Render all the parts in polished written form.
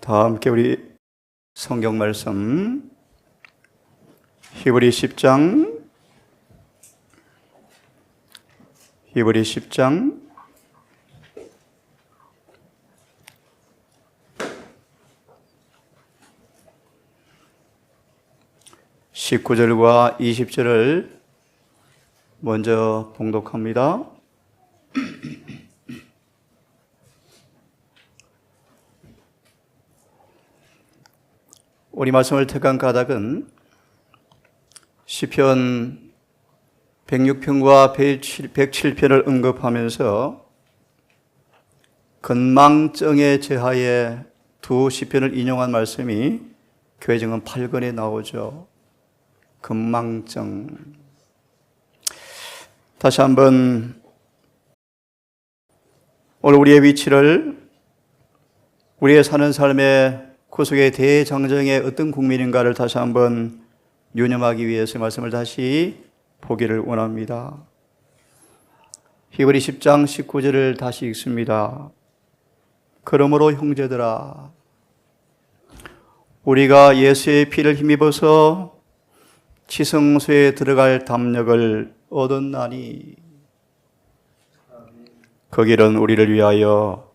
다 함께 우리 성경 말씀 히브리 10장 19절과 20절을 먼저 봉독합니다. 우리 말씀을 택한 까닭은 시편 106편과 107편을 언급하면서 건망증의 제하에 두 시편을 인용한 말씀이 교회 증언 8권에 나오죠. 건망증. 다시 한번 오늘 우리의 위치를, 우리의 사는 삶의 구속의 대장정의 어떤 국민인가를 다시 한번 유념하기 위해서 말씀을 다시 보기를 원합니다. 히브리 10장 19절을 다시 읽습니다. 그러므로 형제들아, 우리가 예수의 피를 힘입어서 지성소에 들어갈 담력을 얻었나니 그 길은 우리를 위하여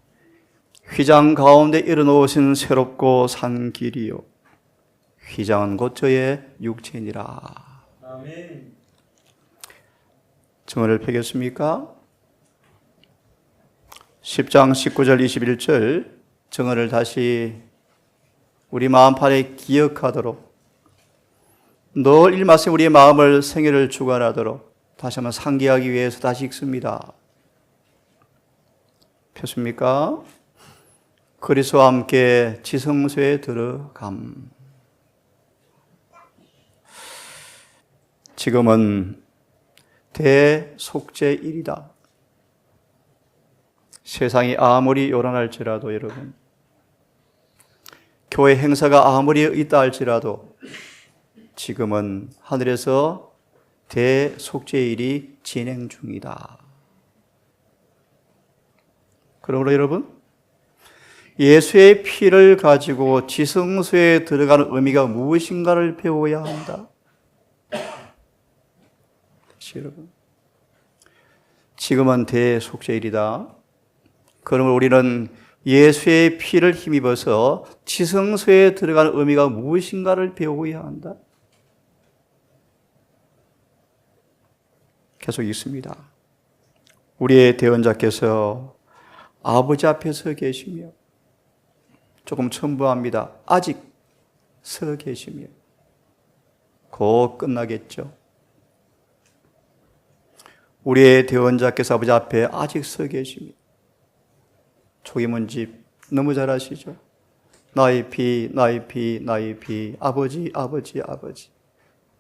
휘장 가운데 일어놓으신 새롭고 산 길이요 휘장은 곧 저의 육체니라. 아멘. 증언을 펴겠습니까? 10장 19절 21절 증언을 다시 우리 마음판에 기억하도록, 늘 이 말씀 우리의 마음을 생애를 주관하도록 다시 한번 상기하기 위해서 다시 읽습니다. 폈습니까? 그리스도와 함께 지성소에 들어감. 지금은 대속죄일이다. 세상이 아무리 요란할지라도 여러분, 교회 행사가 아무리 있다 할지라도 지금은 하늘에서 대속죄일이 진행 중이다. 그러므로 여러분, 예수의 피를 가지고 지성소에 들어가는 의미가 무엇인가를 배워야 한다. 여러분, 지금은 대속죄일이다. 그러면 우리는 예수의 피를 힘입어서 지성소에 들어가는 의미가 무엇인가를 배워야 한다. 계속 읽습니다. 우리의 대언자께서 아버지 앞에 서 계시며, 조금 첨부합니다. 아직 서 계시며, 곧 끝나겠죠. 우리의 대언자께서 아버지 앞에 아직 서 계시며, 초기문집 너무 잘 아시죠? 나의 피, 나의 피, 나의 피, 아버지, 아버지, 아버지,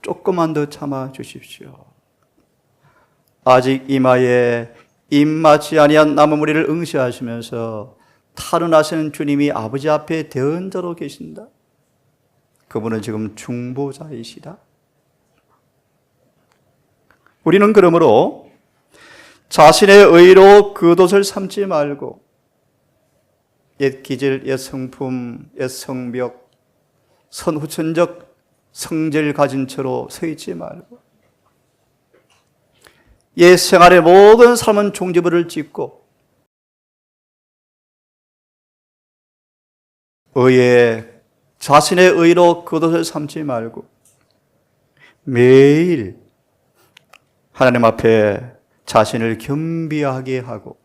조금만 더 참아 주십시오. 아직 이마에 입맞지 아니한 남은 무리를 응시하시면서 탈원하시는 주님이 아버지 앞에 대언자로 계신다. 그분은 지금 중보자이시다. 우리는 그러므로 자신의 의로 겉옷을 삼지 말고 옛 기질, 옛 성품, 옛 성벽, 선후천적 성질 가진 채로 서 있지 말고 옛 생활의 모든 삶은 종지부를 찍고 자신의 의로 겉옷을 삼지 말고 매일 하나님 앞에 자신을 겸비하게 하고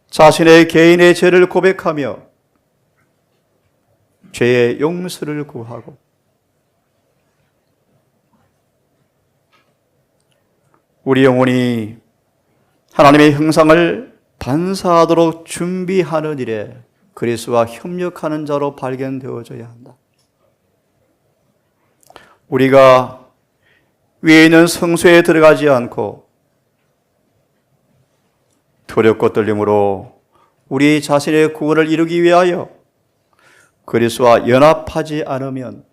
자신의 개인의 죄를 고백하며 죄의 용서를 구하고 우리 영혼이 하나님의 형상을 반사하도록 준비하는 일에 그리스도와 협력하는 자로 발견되어져야 한다. 우리가 위에 있는 성소에 들어가지 않고 두렵고 떨림으로 우리 자신의 구원을 이루기 위하여 그리스도와 연합하지 않으면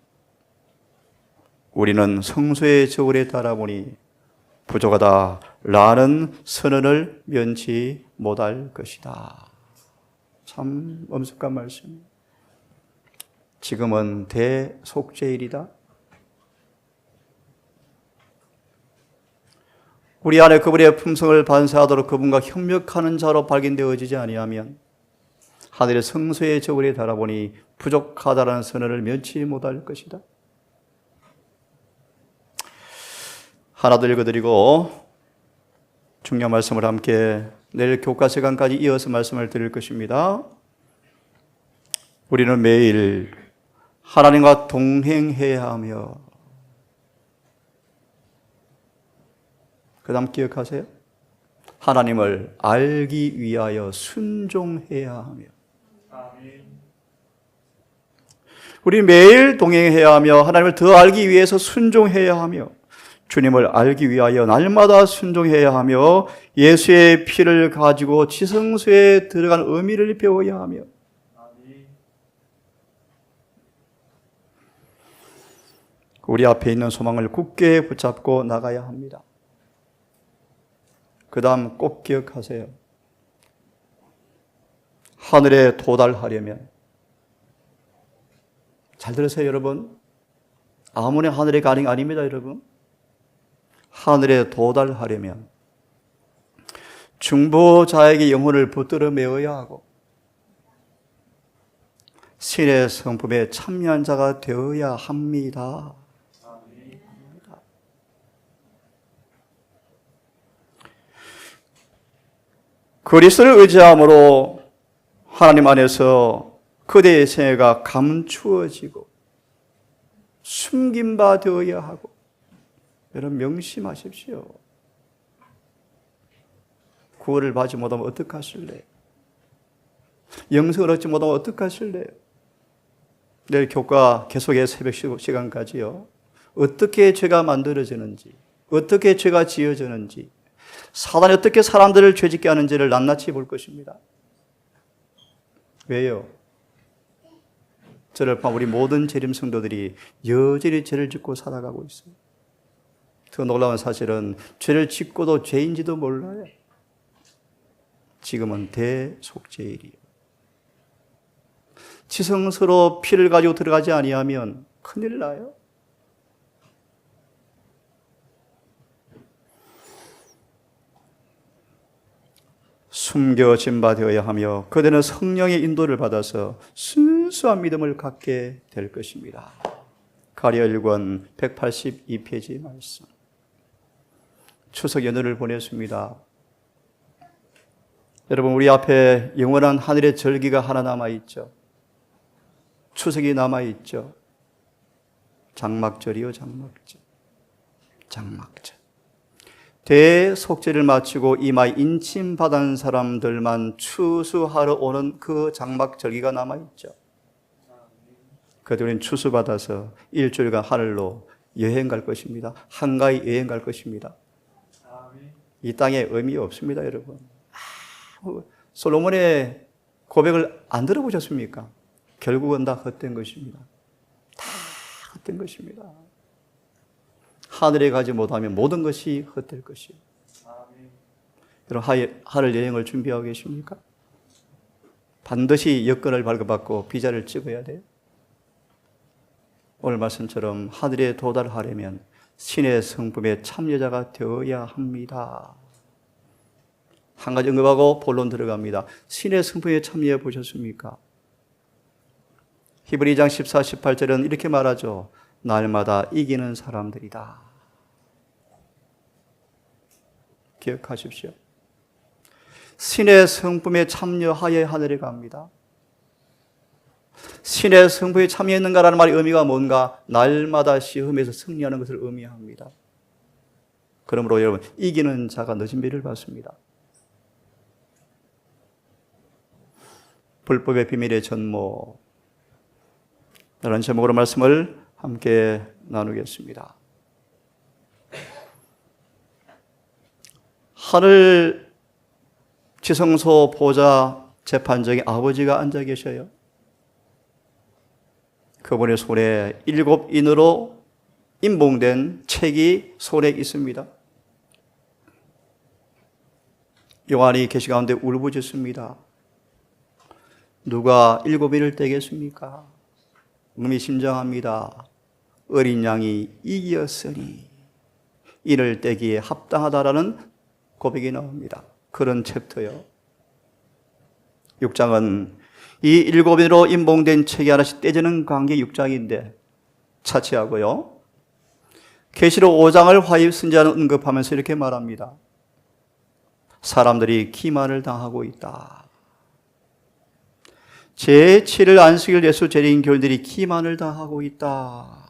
우리는 성소의 저울에 따라보니 부족하다라는 선언을 면치 못할 것이다. 참 엄숙한 말씀. 지금은 대속죄일이다. 우리 안에 그분의 품성을 반사하도록 그분과 협력하는 자로 발견되어지지 아니하면 하늘의 성소의 저울에 달아보니 부족하다라는 선언을 면치 못할 것이다. 하나 더 읽어드리고 중요한 말씀을 함께 내일 교과 시간까지 이어서 말씀을 드릴 것입니다. 우리는 매일 하나님과 동행해야 하며, 그 다음 기억하세요. 하나님을 알기 위하여 순종해야 하며. 우리 매일 동행해야 하며 하나님을 더 알기 위해서 순종해야 하며 주님을 알기 위하여 날마다 순종해야 하며 예수의 피를 가지고 지성소에 들어간 의미를 배워야 하며 우리 앞에 있는 소망을 굳게 붙잡고 나가야 합니다. 그 다음 꼭 기억하세요. 하늘에 도달하려면, 잘 들으세요 여러분. 아무나 하늘에 가는 게 아닙니다 여러분. 하늘에 도달하려면 중보자에게 영혼을 붙들어 메어야 하고 신의 성품에 참여한 자가 되어야 합니다. 그리스도를 의지함으로 하나님 안에서 그대의 생애가 감추어지고 숨긴 바 되어야 하고, 여러분 명심하십시오. 구원을 받지 못하면 어떡하실래요? 영생을 얻지 못하면 어떡하실래요? 내일 교과 계속의 새벽 시간까지요. 어떻게 죄가 만들어지는지, 어떻게 죄가 지어지는지, 사단이 어떻게 사람들을 죄짓게 하는지를 낱낱이 볼 것입니다. 왜요? 저를 포함 우리 모든 재림 성도들이 여전히 죄를 짓고 살아가고 있어요. 더 놀라운 사실은 죄를 짓고도 죄인지도 몰라요. 지금은 대속죄일이에요. 지성소로 피를 가지고 들어가지 아니하면 큰일 나요. 숨겨진 바 되어야 하며 그대는 성령의 인도를 받아서 순수한 믿음을 갖게 될 것입니다. 가랴 1권 182페이지 말씀. 추석 연휴를 보냈습니다. 여러분 우리 앞에 영원한 하늘의 절기가 하나 남아있죠. 추석이 남아있죠. 장막절이요 장막절. 장막절. 대속죄를 마치고 이마에 인침받은 사람들만 추수하러 오는 그 장막절기가 남아있죠. 그들은 추수받아서 일주일간 하늘로 여행 갈 것입니다. 한가히 여행 갈 것입니다. 이 땅에 의미 없습니다 여러분. 솔로몬의 고백을 안 들어보셨습니까? 결국은 다 헛된 것입니다. 다 헛된 것입니다. 하늘에 가지 못하면 모든 것이 헛될 것이에요. 여러분 하늘 여행을 준비하고 계십니까? 반드시 여권을 발급받고 비자를 찍어야 돼요. 오늘 말씀처럼 하늘에 도달하려면 신의 성품에 참여자가 되어야 합니다. 한 가지 언급하고 본론 들어갑니다. 신의 성품에 참여해 보셨습니까? 히브리 2장 14, 18절은 이렇게 말하죠. 날마다 이기는 사람들이다. 기억하십시오. 신의 성품에 참여하여 하늘에 갑니다. 신의 성품에 참여했는가라는 말의 의미가 뭔가? 날마다 시험에서 승리하는 것을 의미합니다. 그러므로 여러분, 이기는 자가 늦은 비를 받습니다. 불법의 비밀의 전모, 이런 제목으로 말씀을 함께 나누겠습니다. 하늘 지성소 보좌 재판정에 아버지가 앉아 계셔요. 그분의 손에 7인으로 인봉된 책이 손에 있습니다. 요한이 계시 가운데 울부짖습니다. 누가 7인을 떼겠습니까? 의미심장합니다. 어린 양이 이겼으니 이를 떼기에 합당하다라는 고백이 나옵니다. 그런 챕터요. 6장은 이 7인으로 임봉된 책이 하나씩 떼지는 관계 6장인데 차치하고요. 계시록 5장을 화입 선지자는 언급하면서 이렇게 말합니다. 사람들이 기만을 당하고 있다. 제7일 안식일 예수 재림 교인들이 기만을 당하고 있다.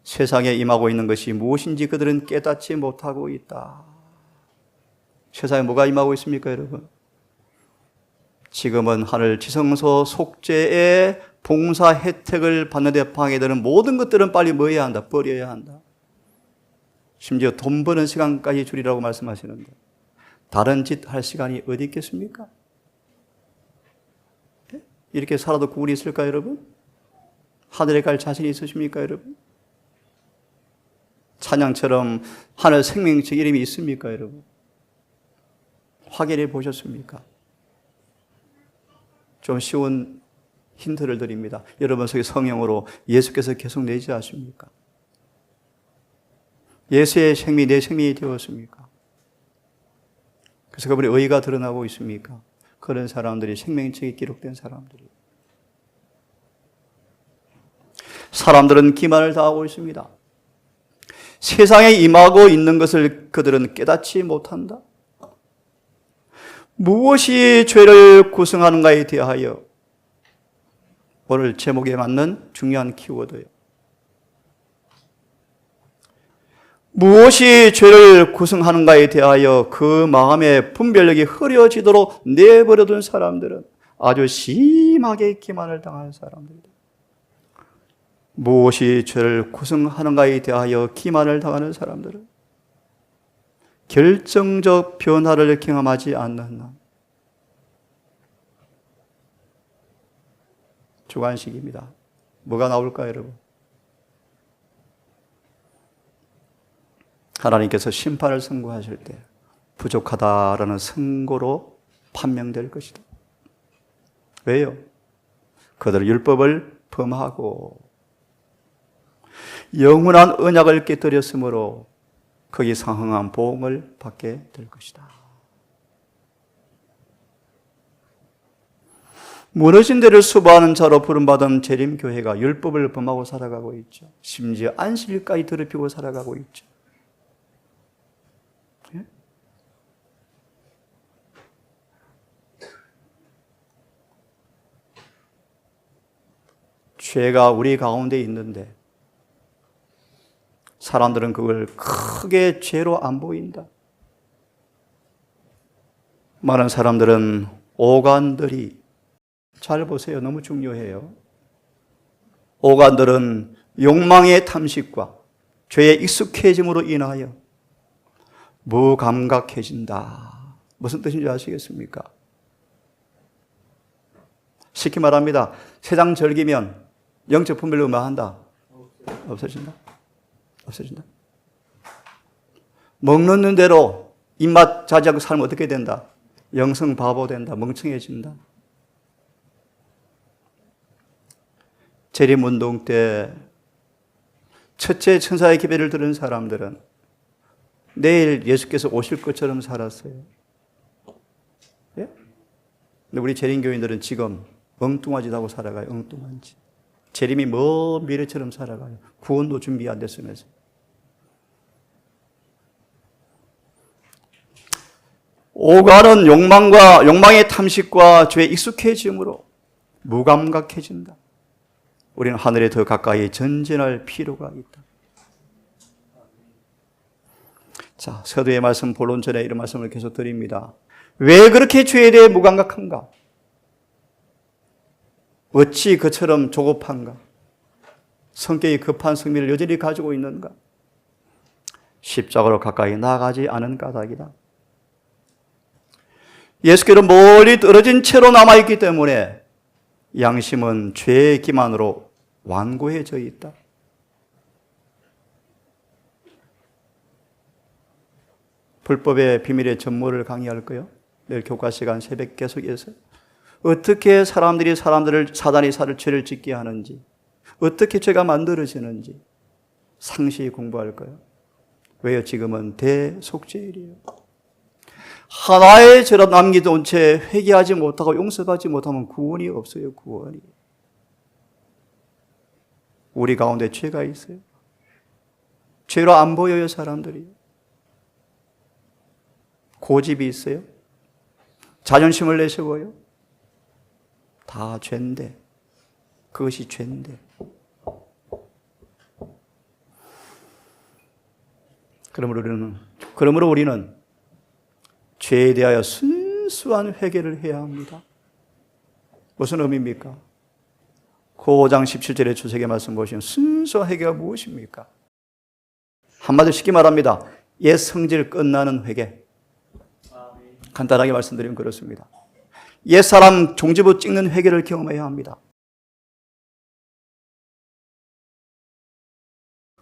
세상에 임하고 있는 것이 무엇인지 그들은 깨닫지 못하고 있다. 세상에 뭐가 임하고 있습니까, 여러분? 지금은 하늘 지성소 속죄의 봉사 혜택을 받는 데 방해되는 모든 것들은 빨리 뭐 해야 한다? 버려야 한다. 심지어 돈 버는 시간까지 줄이라고 말씀하시는데 다른 짓 할 시간이 어디 있겠습니까? 이렇게 살아도 구원이 있을까요, 여러분? 하늘에 갈 자신이 있으십니까, 여러분? 찬양처럼 하늘 생명책 이름이 있습니까, 여러분? 확인해 보셨습니까? 좀 쉬운 힌트를 드립니다. 여러분 속에 성령으로 예수께서 계속 내지 않습니까? 예수의 생명이 내 생명이 되었습니까? 그래서 그분의 의의가 드러나고 있습니까? 그런 사람들이 생명책에 기록된 사람들이. 사람들은 기만을 당하고 있습니다. 세상에 임하고 있는 것을 그들은 깨닫지 못한다. 무엇이 죄를 구성하는가에 대하여 오늘 제목에 맞는 중요한 키워드예요. 무엇이 죄를 구성하는가에 대하여 그 마음의 분별력이 흐려지도록 내버려둔 사람들은 아주 심하게 기만을 당하는 사람들이다. 무엇이 죄를 구성하는가에 대하여 기만을 당하는 사람들은 결정적 변화를 경험하지 않는 한 주관식입니다. 뭐가 나올까요, 여러분? 하나님께서 심판을 선고하실 때 부족하다라는 선고로 판명될 것이다. 왜요? 그들은 율법을 범하고 영원한 언약을 깨뜨렸으므로 거기 상응한 보응을 받게 될 것이다. 무너진 데를 수고하는 자로 부름받은 재림교회가 율법을 범하고 살아가고 있죠. 심지어 안식일까지 더럽히고 살아가고 있죠. 예? 죄가 우리 가운데 있는데 사람들은 그걸 크게 죄로 안 보인다. 많은 사람들은 오간들이 잘 보세요. 너무 중요해요. 오간들은 욕망의 탐식과 죄의 익숙해짐으로 인하여 무감각해진다. 무슨 뜻인지 아시겠습니까? 쉽게 말합니다. 세상 즐기면 영적 분별로 뭐 한다? 없어진다. 없어진다. 먹는 대로 입맛 자제하고 살면 어떻게 된다? 영성 바보 된다. 멍청해진다. 재림운동 때 첫째 천사의 기배를 들은 사람들은 내일 예수께서 오실 것처럼 살았어요. 예? 근데 우리 재림교인들은 지금 엉뚱한 짓 하고 살아가요. 엉뚱한 짓. 재림이 먼 미래처럼 살아가요. 구원도 준비 안 됐으면서. 오간은 욕망의 탐식과 죄에 익숙해짐으로 무감각해진다. 우리는 하늘에 더 가까이 전진할 필요가 있다. 자, 서두의 말씀 본론 전에 이런 말씀을 계속 드립니다. 왜 그렇게 죄에 대해 무감각한가? 어찌 그처럼 조급한가? 성격이 급한 성미를 여전히 가지고 있는가? 십자가로 가까이 나아가지 않은 까닭이다. 예수께로 멀리 떨어진 채로 남아있기 때문에 양심은 죄의 기만으로 완고해져 있다. 불법의 비밀의 전모를 강의할 거요. 내일 교과 시간 새벽 계속해서 어떻게 사단이 죄를 짓게 하는지, 어떻게 죄가 만들어지는지 상세히 공부할 거예요. 왜요? 지금은 대속죄일이에요. 하나의 죄라도 남겨둔 채 회개하지 못하고 용서받지 못하면 구원이 없어요. 구원이. 우리 가운데 죄가 있어요. 죄로 안 보여요, 사람들이. 고집이 있어요. 자존심을 내세워요. 다 죄인데, 그것이 죄인데. 그러므로 우리는 죄에 대하여 순수한 회개를 해야 합니다. 무슨 의미입니까? 5장 17절의 주석의 말씀 보시면 순수한 회개가 무엇입니까? 한마디로 쉽게 말합니다. 옛 성질 끝나는 회개. 간단하게 말씀드리면 그렇습니다. 옛 사람 종지부 찍는 회개를 경험해야 합니다.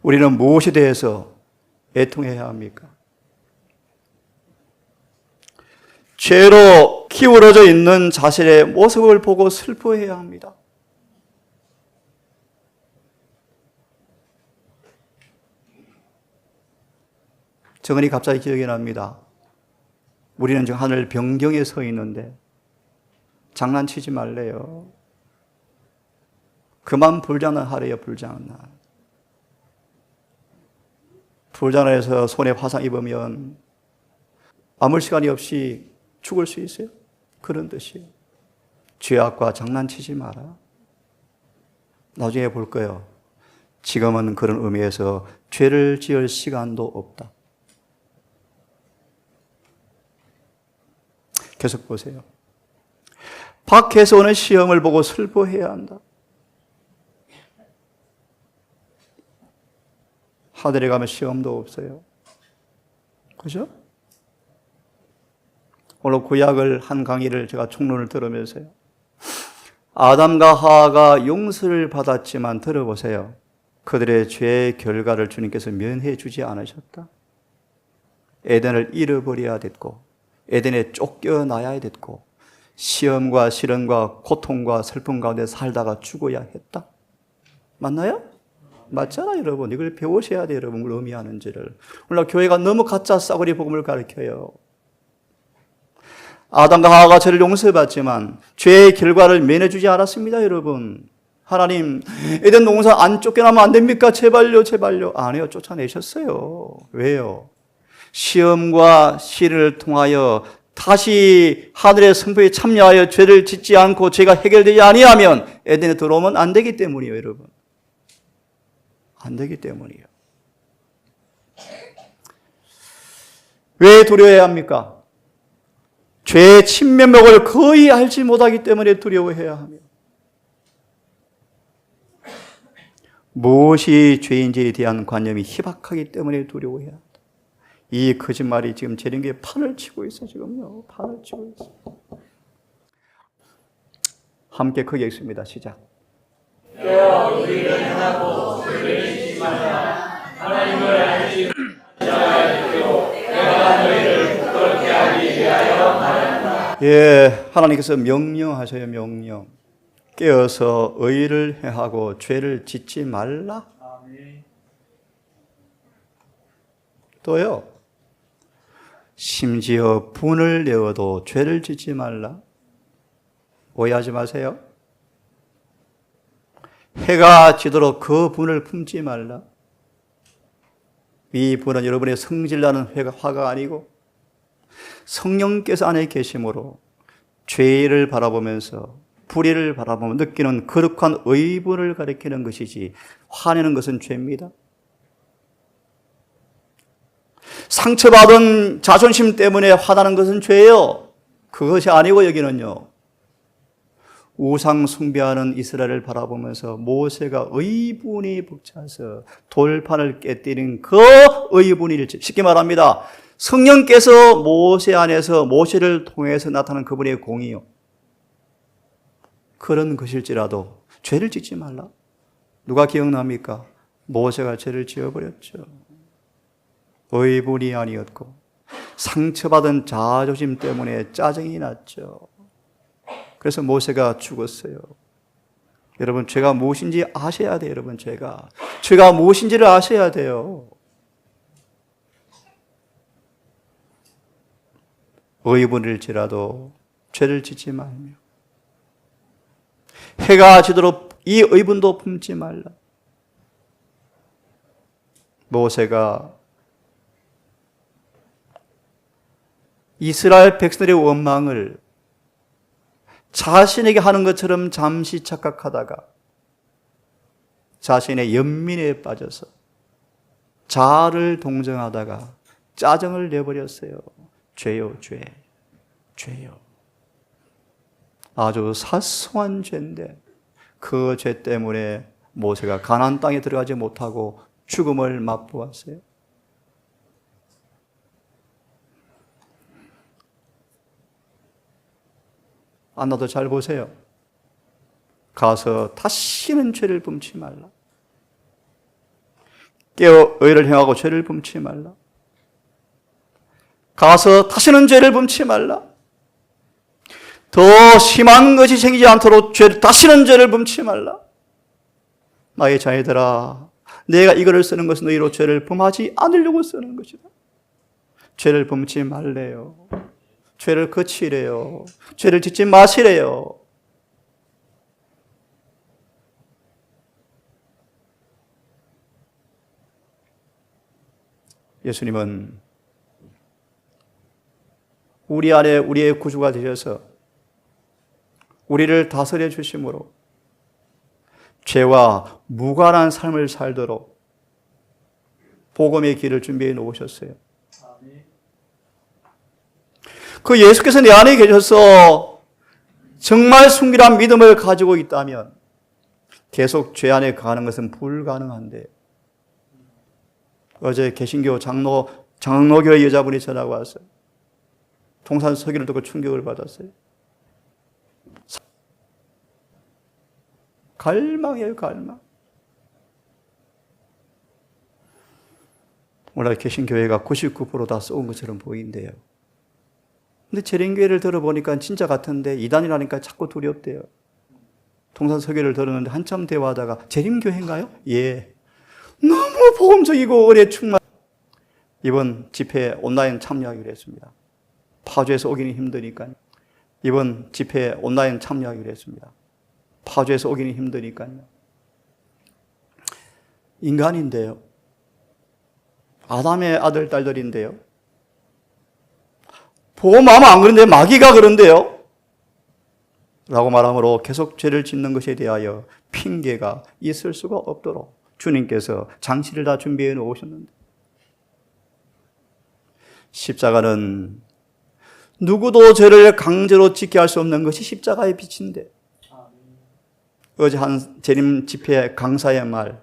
우리는 무엇에 대해서 애통해야 합니까? 죄로 기울어져 있는 자신의 모습을 보고 슬퍼해야 합니다. 정은이 갑자기 기억이 납니다. 우리는 지금 하늘 변경에 서 있는데 장난치지 말래요. 그만 불장난 하래요. 불장난. 불장난해서 손에 화상 입으면 아무 시간이 없이 죽을 수 있어요. 그런 뜻이에요. 죄악과 장난치지 마라. 나중에 볼 거예요. 지금은 그런 의미에서 죄를 지을 시간도 없다. 계속 보세요. 밖에서 오는 시험을 보고 슬퍼해야 한다. 하늘에 가면 시험도 없어요. 그죠? 오늘 구약을 한 강의를 제가 총론을 들으면서요. 아담과 하와가 용서를 받았지만 들어보세요. 그들의 죄의 결과를 주님께서 면해 주지 않으셨다. 에덴을 잃어버려야 됐고, 에덴에 쫓겨나야 됐고, 시험과 시련과 고통과 슬픔 가운데 살다가 죽어야 했다. 맞나요? 맞잖아요, 여러분. 이걸 배우셔야 돼요, 여러분. 뭘 의미하는지를. 오늘 교회가 너무 가짜 싸구리 복음을 가르쳐요. 아담과 하와가 죄를 용서받지만 죄의 결과를 면해주지 않았습니다, 여러분. 하나님, 에덴 동산 안 쫓겨나면 안 됩니까? 제발요, 제발요. 안 해요. 쫓아내셨어요. 왜요? 시험과 시련을 통하여 다시 하늘의 성부에 참여하여 죄를 짓지 않고 죄가 해결되지 아니하면 에덴에 들어오면 안 되기 때문이에요, 여러분. 안 되기 때문이에요. 왜 두려워해야 합니까? 죄의 진면목을 거의 알지 못하기 때문에 두려워해야 하며, 무엇이 죄인지에 대한 관념이 희박하기 때문에 두려워해야 한다. 이 거짓말이 지금 재림교에 판을 치고 있어. 지금요, 판을 치고 있어. 함께 크게 읽습니다. 시작. 우리를 향하고 죄를 짓지 말라. 하나님을 알지 못하고 내가 너희를 부끄럽게 하기 위하여 말한다. 예, 하나님께서 명령하셔요. 명령. 깨어서 의를 행하고 죄를 짓지 말라. 또요, 심지어 분을 내어도 죄를 짓지 말라. 오해하지 마세요. 해가 지도록 그 분을 품지 말라. 이 분은 여러분의 성질나는 화가 아니고 성령께서 안에 계심으로 죄를 바라보면서 불의를 바라보며 느끼는 거룩한 의분을 가리키는 것이지, 화내는 것은 죄입니다. 상처받은 자존심 때문에 화나는 것은 죄예요. 그것이 아니고 여기는요, 우상 숭배하는 이스라엘을 바라보면서 모세가 의분이 벅차서 돌판을 깨뜨린 그 의분이, 쉽게 말합니다, 성령께서 모세 안에서 모세를 통해서 나타난 그분의 공의요, 그런 것일지라도 죄를 짓지 말라. 누가 기억납니까? 모세가 죄를 지어버렸죠. 의분이 아니었고 상처받은 자존심 때문에 짜증이 났죠. 그래서 모세가 죽었어요. 여러분, 죄가 무엇인지 아셔야 돼요. 여러분, 죄가 무엇인지를 아셔야 돼요. 의분일지라도 죄를 짓지 말며 해가 지도록 이 의분도 품지 말라. 모세가 이스라엘 백성들의 원망을 자신에게 하는 것처럼 잠시 착각하다가 자신의 연민에 빠져서 자아를 동정하다가 짜증을 내버렸어요. 죄요, 죄요. 아주 사소한 죄인데 그 죄 때문에 모세가 가나안 땅에 들어가지 못하고 죽음을 맛보았어요. 안나도 잘 보세요. 가서 다시는 죄를 범치 말라. 깨어 의를 행하고 죄를 범치 말라. 가서 다시는 죄를 범치 말라. 더 심한 것이 생기지 않도록 다시는 죄를 범치 말라. 나의 자녀들아, 내가 이거를 쓰는 것은 너희로 죄를 범하지 않으려고 쓰는 것이다. 죄를 범치 말래요. 죄를 거치래요. 죄를 짓지 마시래요. 예수님은 우리 안에 우리의 구주가 되셔서 우리를 다스려 주심으로 죄와 무관한 삶을 살도록 복음의 길을 준비해 놓으셨어요. 그 예수께서 내 안에 계셔서 정말 순결한 믿음을 가지고 있다면 계속 죄 안에 가는 것은 불가능한데, 어제 개신교 장로교의 여자분이 전화가 왔어요. 동산 서기를 듣고 충격을 받았어요. 갈망이에요, 갈망. 오늘 개신교회가 99% 다 쏘은 것처럼 보이는데요. 근데 재림교회를 들어보니까 진짜 같은데 이단이라니까 자꾸 두렵대요. 동산 서기를 들었는데 한참 대화하다가 재림교회인가요? 예. 너무 복음적이고 은혜 충만. 이번 집회에 온라인 참여하기로 했습니다. 파주에서 오기는 힘드니까요. 이번 집회에 온라인 참여하기로 했습니다. 파주에서 오기는 힘드니까요. 인간인데요. 아담의 아들, 딸들인데요. 보고 마음 안 그런데 마귀가 그런데요. 라고 말하므로 계속 죄를 짓는 것에 대하여 핑계가 있을 수가 없도록 주님께서 장치를 다 준비해 놓으셨는데, 십자가는 누구도 죄를 강제로 짓게 할 수 없는 것이 십자가의 빛인데, 어제 한 재림 집회 강사의 말,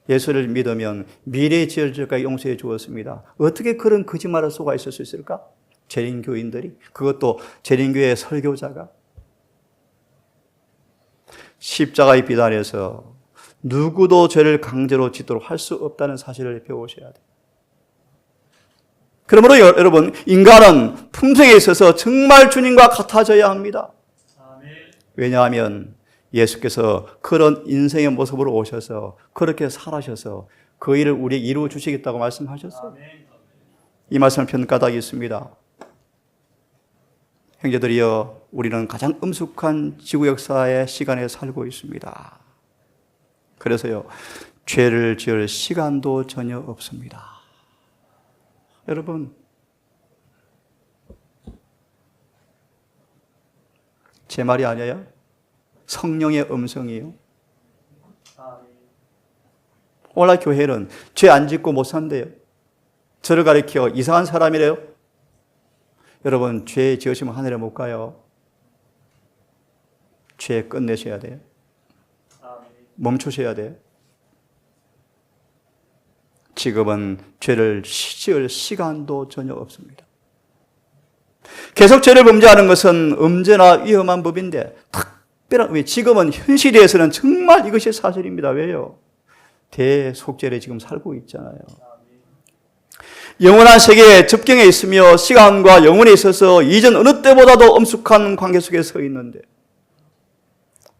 예수를 믿으면 미래에 지을 죄까지 용서해 주었습니다. 어떻게 그런 거짓말을 속아 있을 수 있을까? 재림교인들이, 그것도 재림교회 설교자가. 십자가의 빛 아래서 누구도 죄를 강제로 짓도록 할 수 없다는 사실을 배우셔야 돼요. 그러므로 여러분, 인간은 품성에 있어서 정말 주님과 같아져야 합니다. 왜냐하면 예수께서 그런 인생의 모습으로 오셔서 그렇게 살아셔서 그 일을 우리에게 이루어 주시겠다고 말씀하셨어요. 이 말씀을 편 까닭이 있습니다. 형제들이여, 우리는 가장 엄숙한 지구 역사의 시간에 살고 있습니다. 그래서요, 죄를 지을 시간도 전혀 없습니다. 여러분, 제 말이 아니에요. 성령의 음성이에요. 오늘날 교회는 죄 안 짓고 못 산대요. 저를 가리켜 이상한 사람이래요. 여러분, 죄 지으시면 하늘에 못 가요. 죄 끝내셔야 돼요. 멈추셔야 돼요. 지금은 죄를 지을 시간도 전혀 없습니다. 계속 죄를 범죄하는 것은 엄제나 위험한 법인데, 특별한, 지금은 현 시대에서는 정말 이것이 사실입니다. 왜요? 대속죄를 지금 살고 있잖아요. 영원한 세계에 접경에 있으며 시간과 영혼에 있어서 이전 어느 때보다도 엄숙한 관계 속에 서 있는데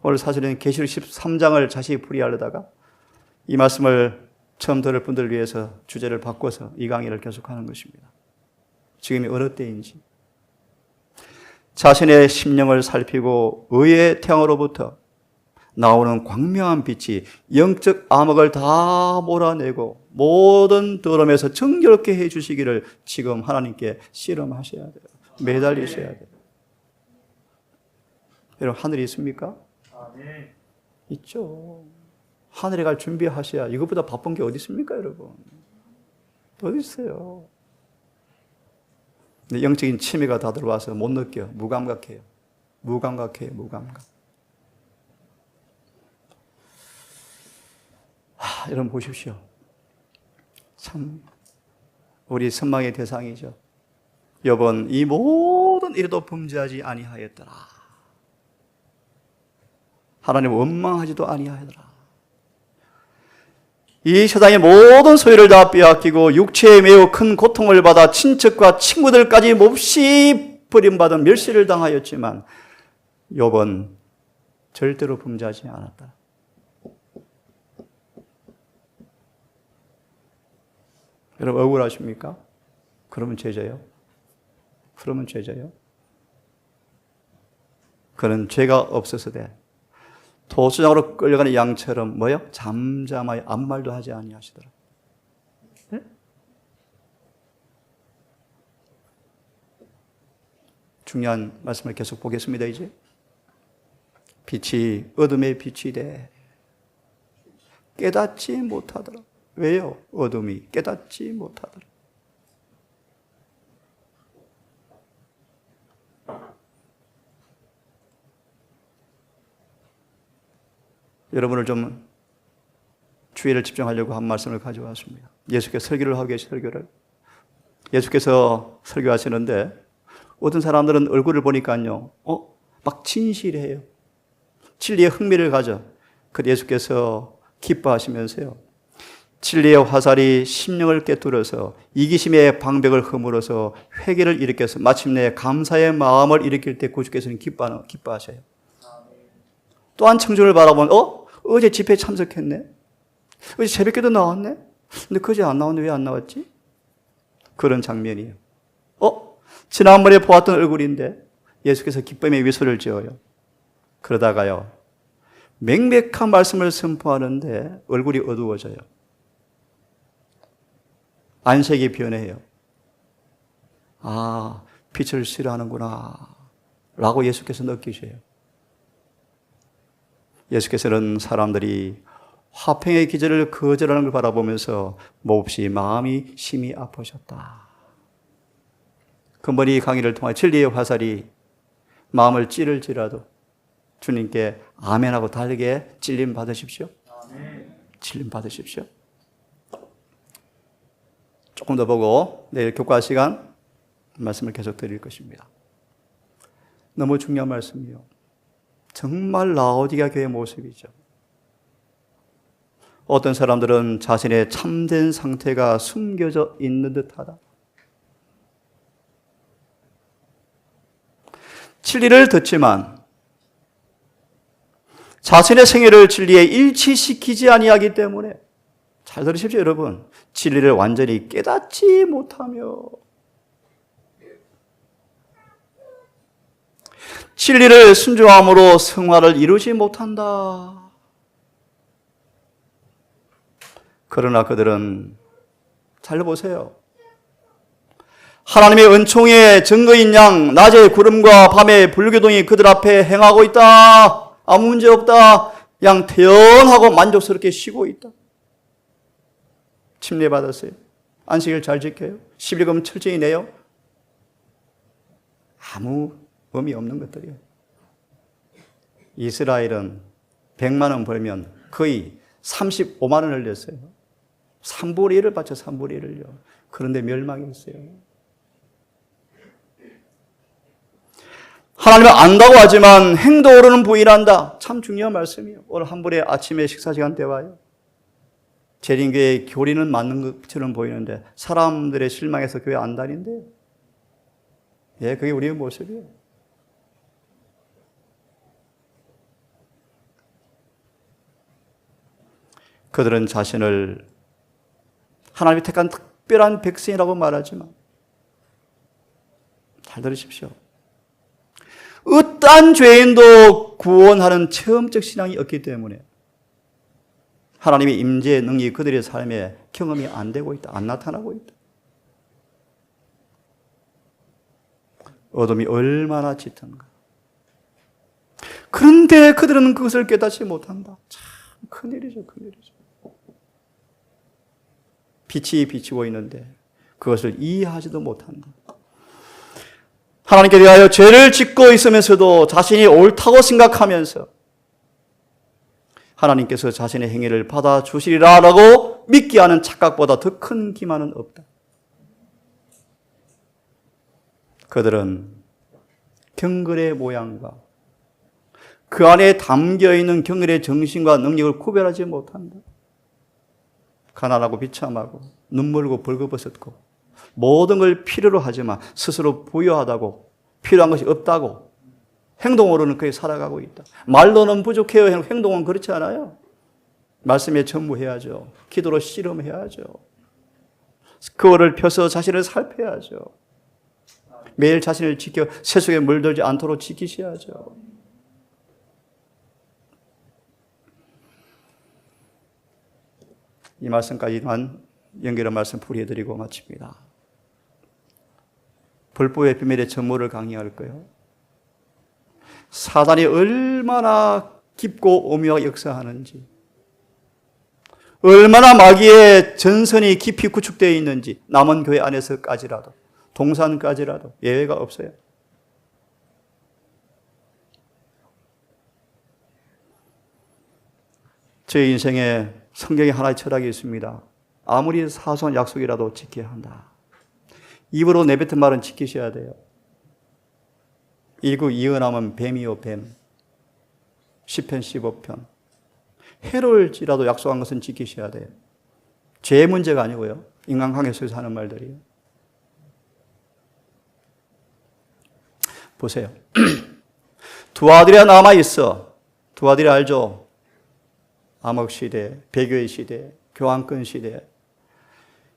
오늘 사실은 계시록 13장을 자세히 풀이하려다가 이 말씀을 처음 들을 분들을 위해서 주제를 바꿔서 이 강의를 계속하는 것입니다. 지금이 어느 때인지 자신의 심령을 살피고 의의 태양으로부터 나오는 광명한 빛이 영적 암흑을 다 몰아내고 모든 더러움에서 정결케 해주시기를 지금 하나님께 씨름하셔야 돼요. 매달리셔야 돼요. 여러분 하늘이 있습니까? 네. 있죠. 하늘에 갈 준비하셔야 이것보다 바쁜 게 어디 있습니까 여러분? 어디 있어요? 근데 영적인 치매가 다 들어와서 못 느껴요. 무감각해요. 무감각. 여러분 보십시오. 참 우리 선망의 대상이죠. 여번 이 모든 일에도 범죄하지 아니하였더라. 하나님 원망하지도 아니하였더라. 이 세상의 모든 소유를 다 빼앗기고 육체에 매우 큰 고통을 받아 친척과 친구들까지 몹시 버림받은 멸시를 당하였지만 욥은 절대로 범죄하지 않았다. 여러분 억울하십니까? 그러면 죄져요? 그는 죄가 없어서 돼. 도수장으로 끌려가는 양처럼 뭐요? 잠잠하여 아무 말도 하지 아니하시더라. 네? 중요한 말씀을 계속 보겠습니다. 이제 빛이 어둠의 빛이 돼 깨닫지 못하더라. 왜요? 어둠이 깨닫지 못하더라. 여러분을 좀 주의를 집중하려고 한 말씀을 가져왔습니다. 예수께서 설교를 하고 계신 설교를. 예수께서 설교하시는데 어떤 사람들은 얼굴을 보니까요, 막 진실해요. 진리에 흥미를 가져. 그 예수께서 기뻐하시면서요. 진리의 화살이 심령을 꿰뚫어서 이기심의 방백을 허물어서 회개를 일으켜서 마침내 감사의 마음을 일으킬 때 구주께서는 기뻐하셔요. 또한 청중을 바라보면 어제 집회에 참석했네. 어제 새벽기도 나왔네. 근데 그제 안 나왔는데 왜 안 나왔지? 그런 장면이에요. 지난번에 보았던 얼굴인데 예수께서 기쁨의 미소를 지어요. 그러다가요 명백한 말씀을 선포하는데 얼굴이 어두워져요. 안색이 변해요. 아, 빛을 싫어하는구나 라고 예수께서 느끼셔요. 예수께서는 사람들이 화평의 기절을 거절하는 걸 바라보면서 몹시 마음이 심히 아프셨다. 근본이 강의를 통해 진리의 화살이 마음을 찌를지라도 주님께 아멘하고 달게 찔림 받으십시오. 찔림 받으십시오. 조금 더 보고 내일 교과 시간 말씀을 계속 드릴 것입니다. 너무 중요한 말씀이요. 정말 라오디게아 교회의 모습이죠. 어떤 사람들은 자신의 참된 상태가 숨겨져 있는 듯하다. 진리를 듣지만 자신의 생애를 진리에 일치시키지 아니하기 때문에 잘 들으십시오, 여러분. 진리를 완전히 깨닫지 못하며 진리를 순종함으로 성화를 이루지 못한다. 그러나 그들은 잘 보세요. 하나님의 은총의 증거인 양 낮에 구름과 밤에 불교동이 그들 앞에 행하고 있다. 아무 문제 없다. 양 태연하고 만족스럽게 쉬고 있다. 침례받았어요. 안식일 잘 지켜요. 11금 철저히 내요. 아무 의미 없는 것들이에요. 이스라엘은 100만 원 벌면 거의 35만 원을 냈어요. 3분의 1을 바쳐 3분의 1을요. 그런데 멸망했어요. 하나님은 안다고 하지만 행동으로는 부인한다. 참 중요한 말씀이에요. 오늘 한 분의 아침에 식사 시간 때 와요. 재림교회 교리는 맞는 것처럼 보이는데 사람들의 실망에서 교회 안 다닌대요. 예, 그게 우리의 모습이에요. 그들은 자신을 하나님이 택한 특별한 백성이라고 말하지만 잘 들으십시오. 어떠한 죄인도 구원하는 체험적 신앙이 없기 때문에 하나님의 임재의 능력이 그들의 삶에 경험이 안 되고 있다. 안 나타나고 있다. 어둠이 얼마나 짙은가. 그런데 그들은 그것을 깨닫지 못한다. 참 큰일이죠. 큰일이죠. 빛이 비치고 있는데 그것을 이해하지도 못한다. 하나님께 대하여 죄를 짓고 있으면서도 자신이 옳다고 생각하면서 하나님께서 자신의 행위를 받아주시리라라고 믿게 하는 착각보다 더 큰 기만은 없다. 그들은 경건의 모양과 그 안에 담겨있는 경건의 정신과 능력을 구별하지 못한다. 가난하고 비참하고 눈물고 벌거벗었고 모든 걸 필요로 하지만 스스로 부유하다고 필요한 것이 없다고 행동으로는 그렇게 살아가고 있다. 말로는 부족해요. 행동은 그렇지 않아요. 말씀에 전무해야죠. 기도로 씨름해야죠. 그거를 펴서 자신을 살펴야죠. 매일 자신을 지켜 세속에 물들지 않도록 지키셔야죠. 이 말씀까지만 연결한 말씀 풀이해드리고 마칩니다. 불법의 비밀의 전모를 강의할 거예요. 사단이 얼마나 깊고 오묘하게 역사하는지, 얼마나 마귀의 전선이 깊이 구축되어 있는지, 남은 교회 안에서까지라도, 동산까지라도 예외가 없어요. 제 인생에 성경에 하나의 철학이 있습니다. 아무리 사소한 약속이라도 지켜야 한다. 입으로 내뱉은 말은 지키셔야 돼요. 일구이은하면 뱀이요 뱀. 시편 15편. 해로울지라도 약속한 것은 지키셔야 돼요. 죄의 문제가 아니고요. 인간관계에서 하는 말들이에요. 보세요. 두 아들이 남아있어. 두 아들이 알죠? 암흑시대, 배교의 시대, 교황권 시대.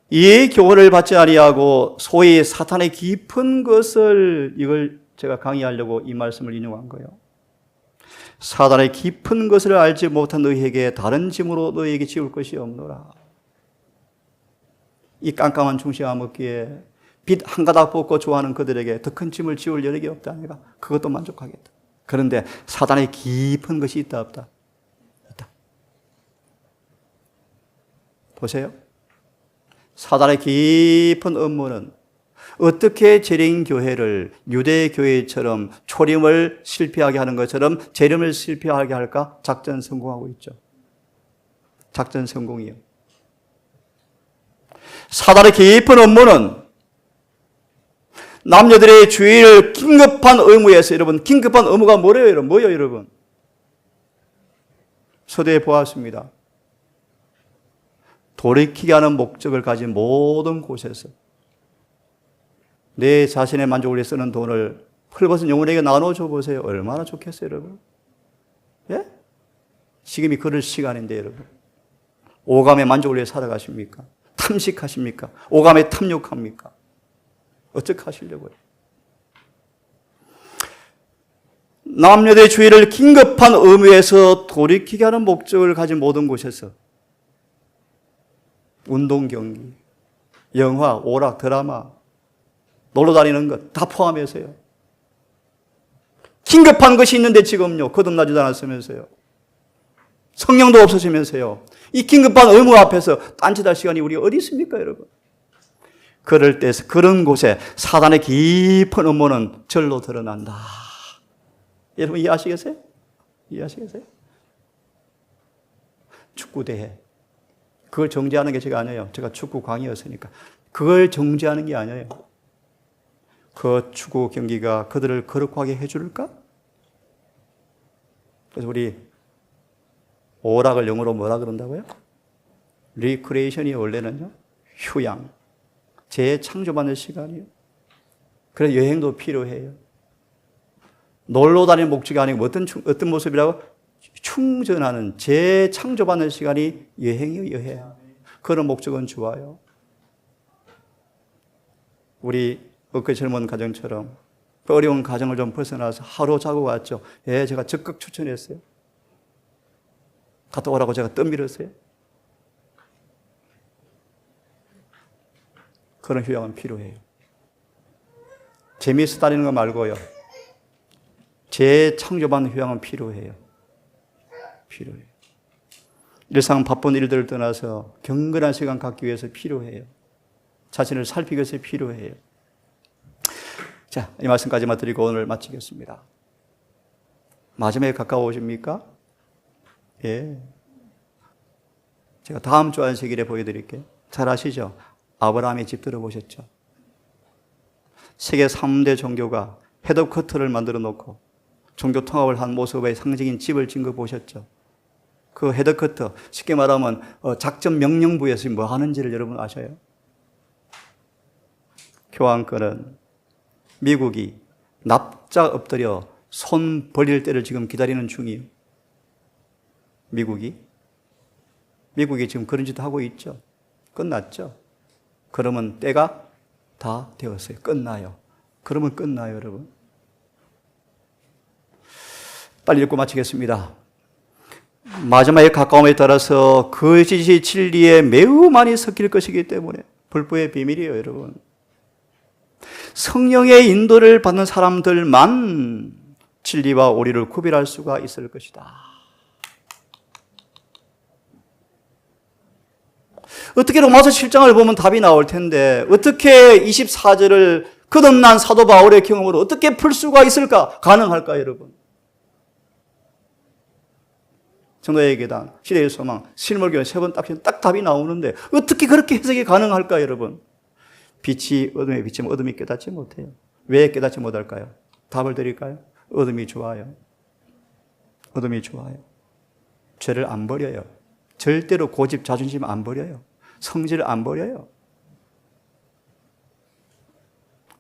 이 교훈을 받지 아니하고 소위 사탄의 깊은 것을 이걸 제가 강의하려고 이 말씀을 인용한 거예요. 사탄의 깊은 것을 알지 못한 너희에게 다른 짐으로 너희에게 지울 것이 없노라. 이 깜깜한 중시 암흑기에 빛 한 가닥 뽑고 좋아하는 그들에게 더 큰 짐을 지울 여력이 없다. 내가 그것도 만족하겠다. 그런데 사탄의 깊은 것이 있다 없다? 있다. 보세요. 사단의 깊은 음모는 어떻게 재림교회를 유대교회처럼 초림을 실패하게 하는 것처럼 재림을 실패하게 할까? 작전 성공하고 있죠. 작전 성공이요. 사단의 깊은 음모는 남녀들의 주의를 긴급한 의무에서, 여러분, 긴급한 의무가 뭐래요, 여러분? 뭐예요, 여러분? 서두에 보았습니다. 돌이키게 하는 목적을 가진 모든 곳에서 내 자신의 만족을 위해 쓰는 돈을 헐벗은 영혼에게 나눠줘 보세요. 얼마나 좋겠어요, 여러분? 예? 지금이 그럴 시간인데, 여러분. 오감의 만족을 위해 살아가십니까? 탐식하십니까? 오감에 탐욕합니까? 어떻게 하시려고요? 남녀들의 주의를 긴급한 의무에서 돌이키게 하는 목적을 가진 모든 곳에서 운동 경기, 영화, 오락, 드라마, 놀러 다니는 것 다 포함해서요. 긴급한 것이 있는데 지금요. 거듭나지도 않았으면서요. 성령도 없어지면서요. 이 긴급한 의무 앞에서 딴짓할 시간이 우리 어디 있습니까, 여러분? 그럴 때 그런 곳에 사단의 깊은 음모는 절로 드러난다. 여러분 이해하시겠어요? 이해하시겠어요? 축구대회. 그걸 정지하는 게 제가 아니에요. 제가 축구 광이었으니까. 그걸 정지하는 게 아니에요. 그 축구 경기가 그들을 거룩하게 해줄까? 그래서 우리 오락을 영어로 뭐라 그런다고요? 리크리에이션이 원래는요, 휴양, 재창조받는 시간이에요. 그래서 여행도 필요해요. 놀러 다니는 목적이 아니고 어떤 모습이라고? 충전하는, 재창조받는 시간이 여행이에요, 여행. 그런 목적은 좋아요. 우리 엊그제 젊은 가정처럼 그 어려운 가정을 좀 벗어나서 하루 자고 왔죠. 예, 제가 적극 추천했어요. 갔다 오라고 제가 떠밀었어요. 그런 휴양은 필요해요. 재미있어 다니는 거 말고요. 재창조받는 휴양은 필요해요. 필요해요. 일상 바쁜 일들을 떠나서 경건한 시간 갖기 위해서 필요해요. 자신을 살피기 위해서 필요해요. 자, 이 말씀까지만 드리고 오늘 마치겠습니다. 마지막에 가까워오십니까? 예. 제가 다음 주 안식일에 보여드릴게요. 잘 아시죠? 아브라함의 집 들어보셨죠? 세계 3대 종교가 헤드쿼터를 만들어 놓고 종교 통합을 한 모습의 상징인 집을 짓는 거 보셨죠? 그 헤드쿼터, 쉽게 말하면 작전 명령부에서 뭐 하는지를 여러분 아셔요? 교황권은 미국이 납작 엎드려 손 벌릴 때를 지금 기다리는 중이에요. 미국이 지금 그런 짓 하고 있죠. 끝났죠. 그러면 때가 다 되었어요. 끝나요. 그러면 끝나요, 여러분. 빨리 읽고 마치겠습니다. 마지막에 가까움에 따라서 거짓이 진리에 매우 많이 섞일 것이기 때문에 불법의 비밀이에요, 여러분. 성령의 인도를 받는 사람들만 진리와 오리를 구별할 수가 있을 것이다. 어떻게 로마서 7장을 보면 답이 나올 텐데 어떻게 24절을 거듭난 사도 바울의 경험으로 어떻게 풀 수가 있을까? 가능할까, 여러분? 성도의 계단, 시대의 소망, 실물교회 세 번 딱 답이 나오는데 어떻게 그렇게 해석이 가능할까, 여러분? 빛이 어둠에 비치면 어둠이 깨닫지 못해요. 왜 깨닫지 못할까요? 답을 드릴까요? 어둠이 좋아요. 어둠이 좋아요. 죄를 안 버려요. 절대로 고집, 자존심 안 버려요. 성질 안 버려요.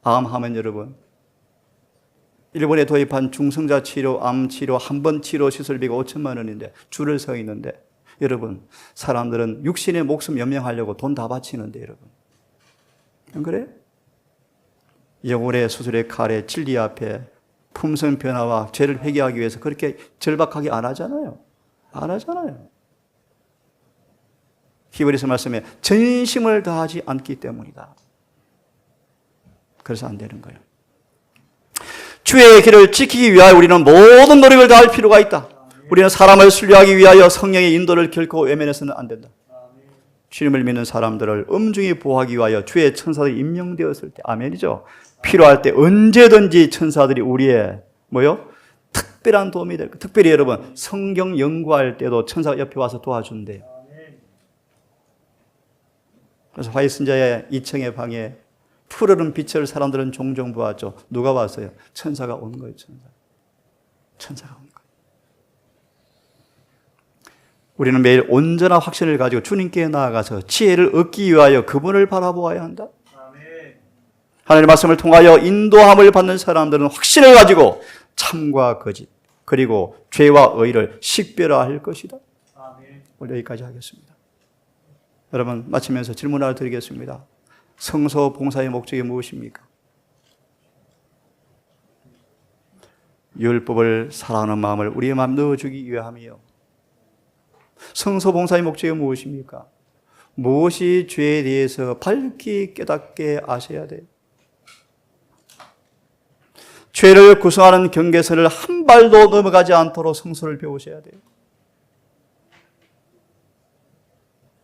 암하면 여러분, 일본에 도입한 중성자 치료, 암 치료, 한 번 치료 시설비가 5천만 원인데 줄을 서 있는데 여러분, 사람들은 육신의 목숨 연명하려고 돈 다 바치는데 여러분. 안 그래요? 영혼의 수술의 칼에 진리 앞에 품성 변화와 죄를 회개하기 위해서 그렇게 절박하게 안 하잖아요. 안 하잖아요. 히브리서 말씀에 전심을 다하지 않기 때문이다. 그래서 안 되는 거예요. 주의 길을 지키기 위하여 우리는 모든 노력을 다할 필요가 있다. 우리는 사람을 순례하기 위하여 성령의 인도를 결코 외면해서는 안 된다. 주님을 믿는 사람들을 엄중히 보호하기 위하여 주의 천사들이 임명되었을 때, 아멘이죠. 필요할 때 언제든지 천사들이 우리의 특별한 도움이 될 거예요. 특별히 여러분, 성경 연구할 때도 천사가 옆에 와서 도와준대요. 그래서 화이트신자의 2층의 방에 푸르른 빛을 사람들은 종종 보았죠. 누가 왔어요? 천사가 온 거예요. 천사가 온 거예요. 우리는 매일 온전한 확신을 가지고 주님께 나아가서 지혜를 얻기 위하여 그분을 바라보아야 한다. 하나님의 말씀을 통하여 인도함을 받는 사람들은 확신을 가지고 참과 거짓, 그리고 죄와 의를 식별할 것이다. 오늘 여기까지 하겠습니다. 여러분, 마치면서 질문 하나 드리겠습니다. 성소 봉사의 목적이 무엇입니까? 율법을 사랑하는 마음을 우리의 마음 넣어주기 위함이요. 성소 봉사의 목적이 무엇입니까? 무엇이 죄에 대해서 밝히 깨닫게 아셔야 돼요. 죄를 구성하는 경계선을 한 발도 넘어가지 않도록 성소를 배우셔야 돼요.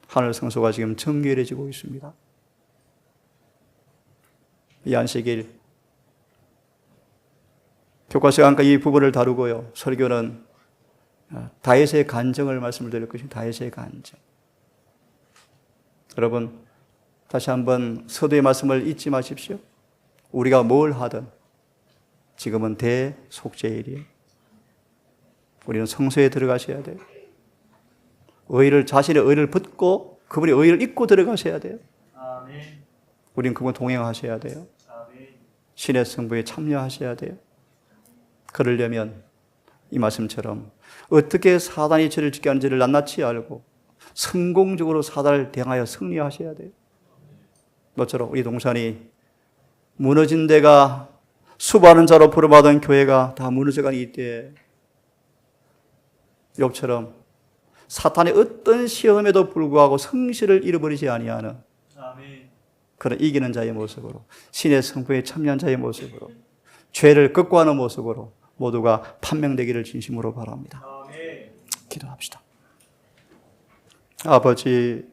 하늘 성소가 지금 정결해지고 있습니다. 이 안식일 교과서에 아까 이 부분을 다루고요. 설교는 다윗의 간증을 말씀을 드릴 것입니다. 다윗의 간증. 여러분, 다시 한번 서두의 말씀을 잊지 마십시오. 우리가 뭘 하든 지금은 대속죄일이에요. 우리는 성소에 들어가셔야 돼요. 자신의 의를 벗고 그분의 의를 잊고 들어가셔야 돼요. 아멘. 우린 그분 동행하셔야 돼요. 아멘. 신의 승부에 참여하셔야 돼요. 그러려면 이 말씀처럼 어떻게 사단이 저를 짓게 하는지를 낱낱이 알고 성공적으로 사단을 대항하여 승리하셔야 돼요. 모처럼 우리 동산이 무너진 데가 수많은 자로 부름받은 교회가 다 무너져가는 이때에 욕처럼 사탄의 어떤 시험에도 불구하고 성실을 잃어버리지 아니하는 아멘. 그런 이기는 자의 모습으로, 신의 성부에 참여한 자의 모습으로, 죄를 극구하는 모습으로 모두가 판명되기를 진심으로 바랍니다. 아멘. 기도합시다. 아버지,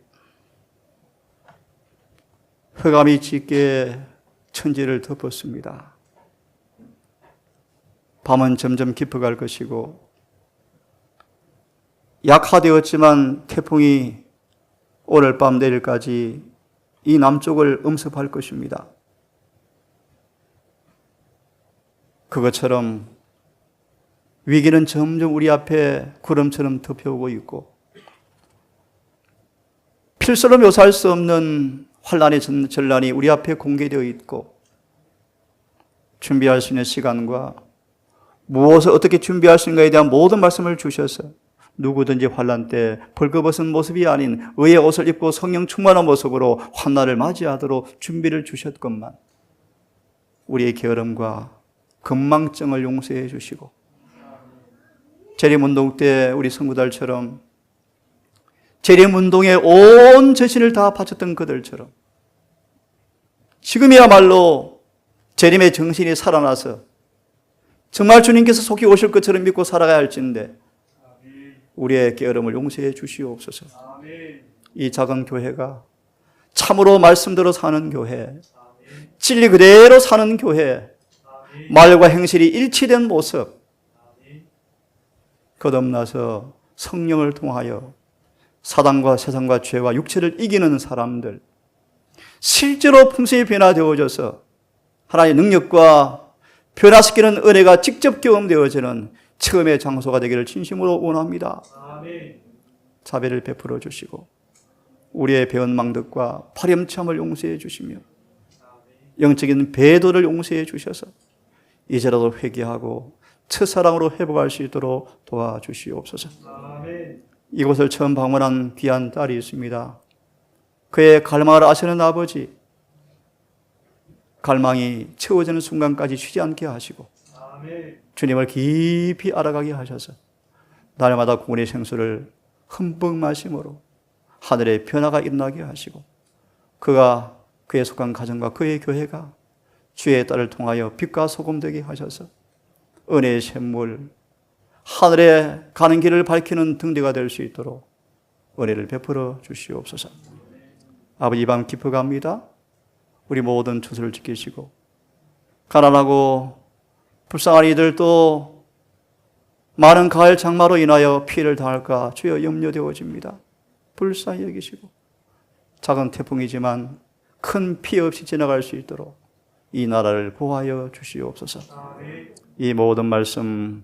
흑암이 짙게 천지를 덮었습니다. 밤은 점점 깊어갈 것이고 약화되었지만 태풍이 오늘 밤 내일까지 이 남쪽을 음습할 것입니다. 그것처럼 위기는 점점 우리 앞에 구름처럼 덮여오고 있고 필설로 묘사할 수 없는 환란의 전란이 우리 앞에 공개되어 있고 준비할 수 있는 시간과 무엇을 어떻게 준비할 수 있는가에 대한 모든 말씀을 주셔서 누구든지 환란 때 벌거벗은 모습이 아닌 의의 옷을 입고 성령 충만한 모습으로 환난을 맞이하도록 준비를 주셨건만 우리의 게으름과 건망증을 용서해 주시고 재림운동 때 우리 성도들처럼 재림운동에 온 전신을 다 바쳤던 그들처럼 지금이야말로 재림의 정신이 살아나서 정말 주님께서 속히 오실 것처럼 믿고 살아가야 할진데 우리의 게으름을 용서해 주시옵소서. 이 작은 교회가 참으로 말씀대로 사는 교회, 진리 그대로 사는 교회, 말과 행실이 일치된 모습, 거듭나서 성령을 통하여 사단과 세상과 죄와 육체를 이기는 사람들, 실제로 품성이 변화되어져서 하나님의 능력과 변화시키는 은혜가 직접 경험되어지는 처음의 장소가 되기를 진심으로 원합니다. 아멘. 자비를 베풀어 주시고 우리의 배은망덕과 파렴치함을 용서해 주시며 영적인 배도를 용서해 주셔서 이제라도 회개하고 첫사랑으로 회복할 수 있도록 도와주시옵소서. 아멘. 이곳을 처음 방문한 귀한 딸이 있습니다. 그의 갈망을 아시는 아버지, 갈망이 채워지는 순간까지 쉬지 않게 하시고 아멘. 주님을 깊이 알아가게 하셔서 날마다 구원의 생수를 흠뻑 마심으로 하늘의 변화가 일어나게 하시고 그가 그에 속한 가정과 그의 교회가 주의 딸을 통하여 빛과 소금 되게 하셔서 은혜의 샘물, 하늘에 가는 길을 밝히는 등대가 될 수 있도록 은혜를 베풀어 주시옵소서. 아버지, 이 밤 깊어갑니다. 우리 모든 추수를 지키시고 가난하고 불쌍한 이들도 많은 가을 장마로 인하여 피해를 당할까 주여 염려되어집니다. 불쌍히 여기시고 작은 태풍이지만 큰 피해 없이 지나갈 수 있도록 이 나라를 보호하여 주시옵소서. 이 모든 말씀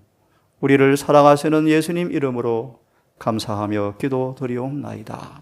우리를 사랑하시는 예수님 이름으로 감사하며 기도드리옵나이다.